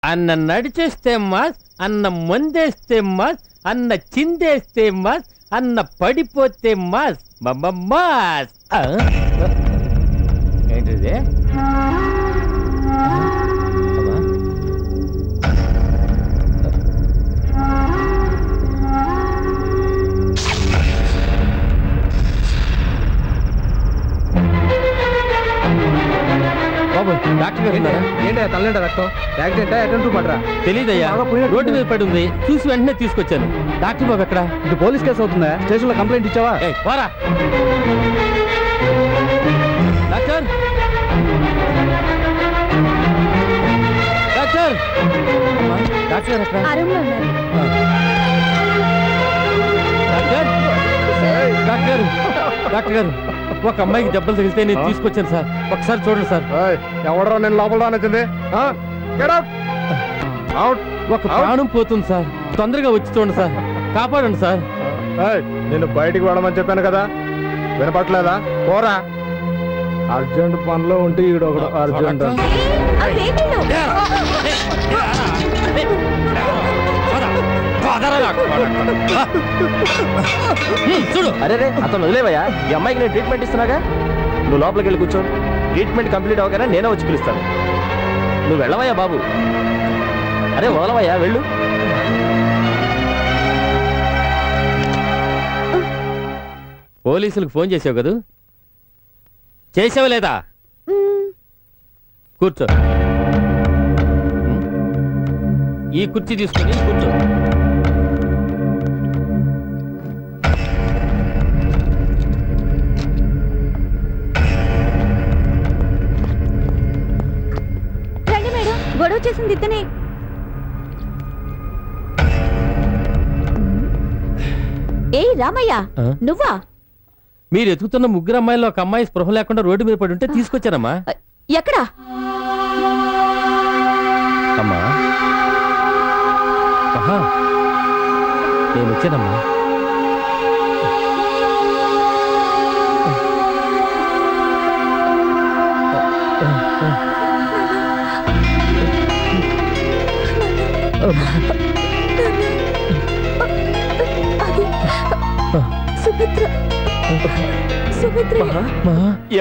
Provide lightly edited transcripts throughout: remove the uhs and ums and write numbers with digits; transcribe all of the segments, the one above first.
అన్న నడిచేస్తే మాస్, అన్న మందేస్తే మాస్, అన్న చిందేస్తే మాస్, అన్న పడిపోతే మాస్. మాస్ ఏంటిది? బాబు డాక్టర్ గారు ఏంటి తల్లింట రక్తం యాక్సిడెంట్ అటెంప్ట్ పడరా తెలీదయ్యా, రోడ్డు మీద పడి ఉంది, చూసి వెంటనే తీసుకొచ్చాను. డాక్టర్ బాబు ఎక్కడ? ఇది పోలీస్ కేసు అవుతుందా? స్టేషన్ లో కంప్లైంట్ ఇచ్చావా? పోరా డాక్టర్. డాక్టర్ డాక్టర్ గారు ఎక్కడ? డాక్టర్ డాక్టర్ గారు, డాక్టర్ గారు, ఒక అమ్మాయికి దెబ్బలు తగిలితే నేను తీసుకొచ్చాను సార్, ఒకసారి చూడండి సార్. ఎవడరా నేను లోపల రానొచ్చింది? ఒక ప్రాణం పోతుంది సార్, తొందరగా వచ్చి చూడండి సార్, కాపాడండి సార్. నేను బయటికి వెళ్ళమని చెప్పాను కదా, వినపట్లేదా? పోరా. అర్జెంట్ పనిలో ఉంటే ఈడు ఒకడు అర్జెంట్. చూడు. అరే అతను వదిలేవయ్యా, ఈ అమ్మాయికి నేను ట్రీట్మెంట్ ఇస్తున్నాగా, నువ్వు లోపలికి వెళ్ళి కూర్చో. ట్రీట్మెంట్ కంప్లీట్ అవగానే నేనే వచ్చి పిలుస్తాను. నువ్వు వెళ్ళవయ్యా బాబు. అరే వదలవయ్యా, వెళ్ళు. పోలీసులకు ఫోన్ చేసావు కదా? చేసావా లేదా? కూర్చో. ఈ కుర్చీ తీసుకొని కూర్చో. గొడవ చేసింది ఇతనే. ఏయ్ రామయ్య, నువ్వా? మీరు ఎతుకుతున్న ముగ్గురు అమ్మాయిల్లో ఒక అమ్మాయి స్పృహ లేకుండా రోడ్డు మీద పడి ఉంటే తీసుకొచ్చానమ్మా. ఎక్కడా? అమ్మా నేను వచ్చానమ్మా.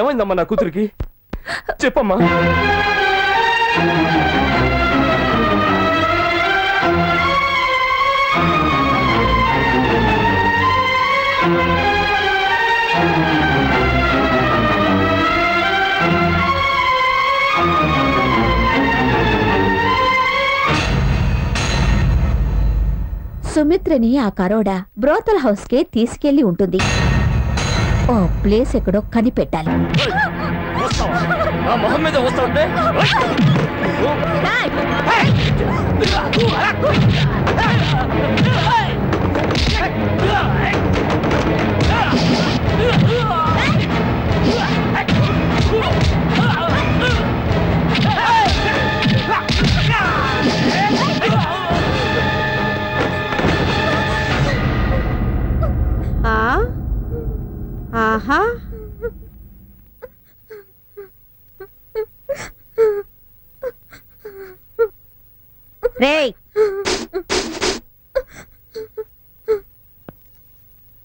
ఏమైందమ్మా నా కూతురికి? చెప్పమ్మా. సుమిత్రని ఆ కరోడా బ్రోతల్ హౌస్ కే తీసుకెళ్లి ఉంటుంది. ఓ ప్లేస్ ఎక్కడో కనిపెట్టాలి. మొహం మీద వస్తావుంటే ఆహా, రేయ్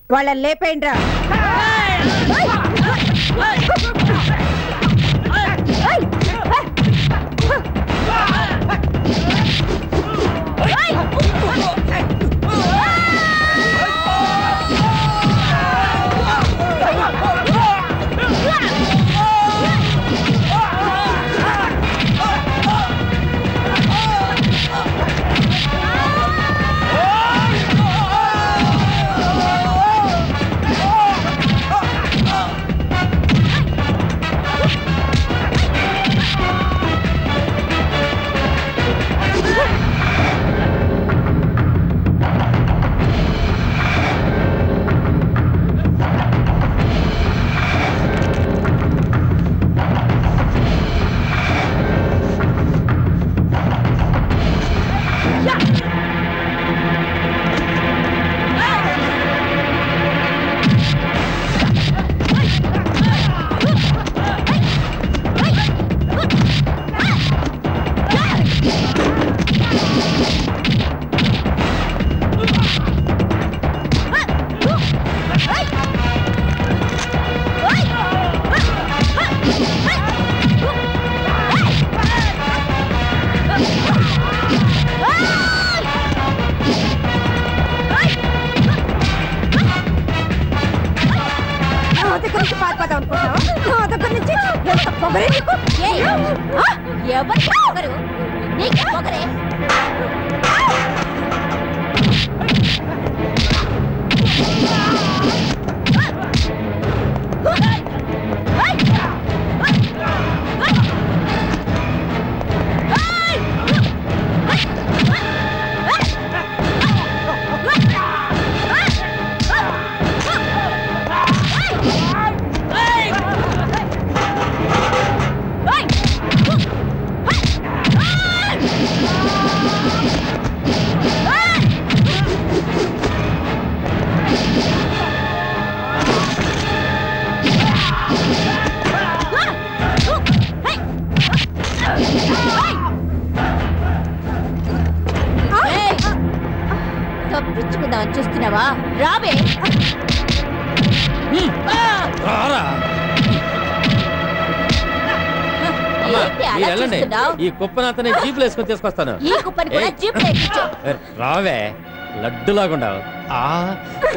వాళ్ళని లేపేయండి రా. ఎవరికి పొగరు? నీకే పొగరే? తప్పించుకుందామని చూస్తున్నావా? రావే. రారా. అమ్మా, ఏంటి అలా మీరు వెళ్ళండి. చూస్తున్నావ్? ఈ కుప్పను అతని జీపులు వేసుకొని తీసుకొస్తాను. ఈ కుప్పని కూడా జీప్ ఎక్కించు. రావే లడ్డులాగుండావు.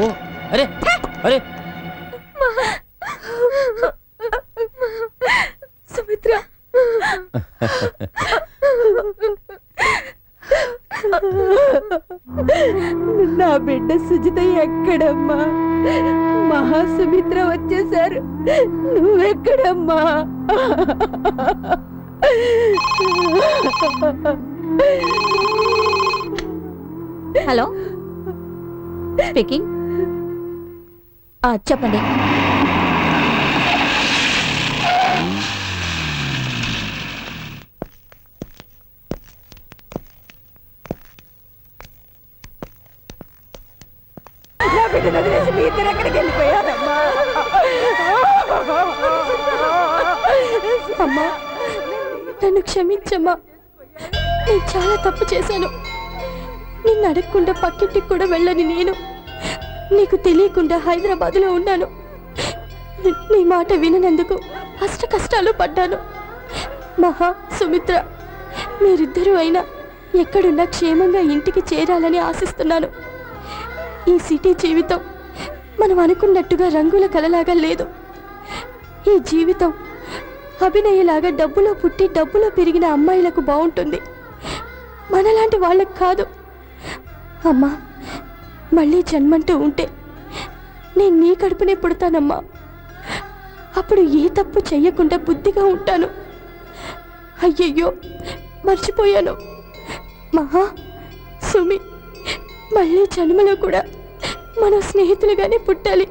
ఓ అరే అరే సుమిత్ర, నా బిడ్డ సుజిత ఎక్కడమ్మా? మహాసుమిత్ర వచ్చేసారు, నువ్వెక్కడమ్మా? Hello, speaking. చెప్పండి. నా బిడ్డను వదిలేసి మీ ఇద్దరు ఎక్కడికి వెళ్ళిపోయారమ్మా? అమ్మా, నన్ను క్షమించమ్మా. నేను చాలా తప్పు చేశాను. నిన్ను అడగకుండా పక్కింటికి కూడా వెళ్ళని నేను నీకు తెలియకుండా హైదరాబాద్లో ఉన్నాను. నీ మాట విననందుకు అష్ట కష్టాలు పడ్డాను. మహా, సుమిత్ర, మీరిద్దరూ అయినా ఎక్కడున్నా క్షేమంగా ఇంటికి చేరాలని ఆశిస్తున్నాను. ఈ సిటీ జీవితం మనం అనుకున్నట్టుగా రంగుల కలలాగా లేదు. ఈ జీవితం అభినయలాగా డబ్బులో పుట్టి డబ్బులో పెరిగిన అమ్మాయిలకు బాగుంటుంది, మనలాంటి వాళ్ళకు కాదు. అమ్మా, మళ్ళీ జన్మంటూ ఉంటే నేను నీ కడుపునే పుడతానమ్మా. అప్పుడు ఏ తప్పు చెయ్యకుండా బుద్ధిగా ఉంటాను. అయ్యయ్యో, మర్చిపోయాను. మహా, సుమి, మళ్ళీ జన్మలో కూడా మనం స్నేహితులుగానే పుట్టాలి.